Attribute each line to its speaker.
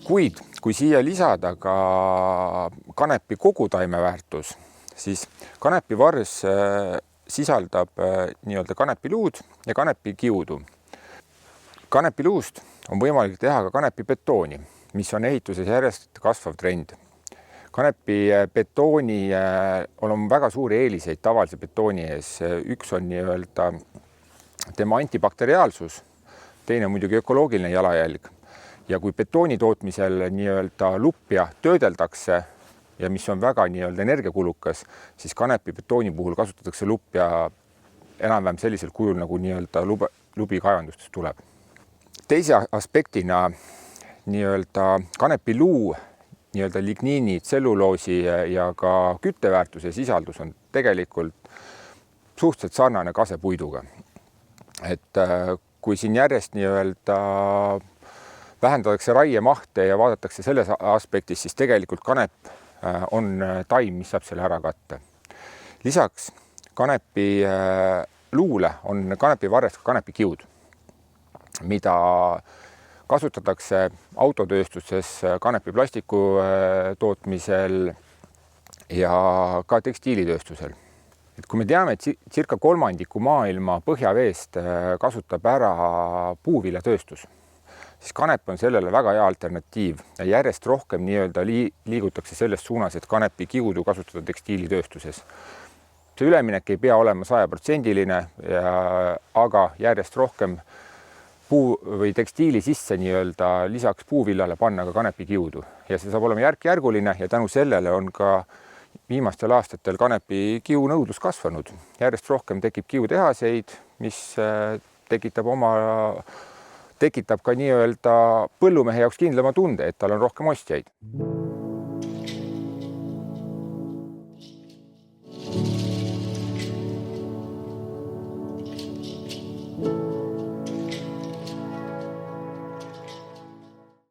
Speaker 1: Kuid kui siia lisada ka kanepi kogutaimeväärtus, siis kanepivarrs sisaldab nii-öelda kanepiluud ja kanepikiudu. Kanepiluust on võimalik teha ka kanepibetooni, mis on ehituses järjest kasvav trend. Kanepibetooni on väga suuri eeliseid tavalise betooni ees. Üks on nii-öelda tema antibakteriaalsus, teine muidugi ökoloogiline jalajälg. Ja kui betooni tootmisel nii-öelda lupja töödeldakse ja mis on väga nii-öelda energiakulukas, siis kanepibetooni puhul kasutatakse lupja enam-vähem sellisel kujul, nagu nii-öelda lubi kaevandustest tuleb. Teise aspektina nii-öelda kanepiluu nii-öelda ligniini, tselluloosi ja ka kütteväärtuse sisaldus on tegelikult suhteliselt sarnane kasepuiduga. Et kui siin järjest nii-öelda vähendatakse raiemahte ja vaadatakse selles aspektis, siis tegelikult kanep on taim, mis saab selle ära katta. Lisaks kanepi luule on kanepivarrest ka kanepikiud, mida kasutatakse autotööstuses, kanepiplastiku tootmisel ja ka tekstiilitööstusel. Et kui me teame, et circa kolmandiku maailma põhjaveest kasutab ära puuviljatööstus, siis kanep on sellele väga hea alternatiiv ja järjest rohkem nii-öelda liigutakse selles suunas, et kanepi kiudu kasutada tekstiilitööstuses. See üleminek ei pea olema 100%, aga järjest rohkem puu või tekstiili sisse nii-öelda lisaks puuvillale panna ka kanepi kiudu. Ja see saab olema järk-järguline ja tänu sellele on ka viimastel aastatel kanepi kiu nõudlus kasvanud. Järjest rohkem tekib kiutehaseid, mis tekitab ka nii-öelda põllumehe jaoks kindlama tunde, et tal on rohkem ostjaid.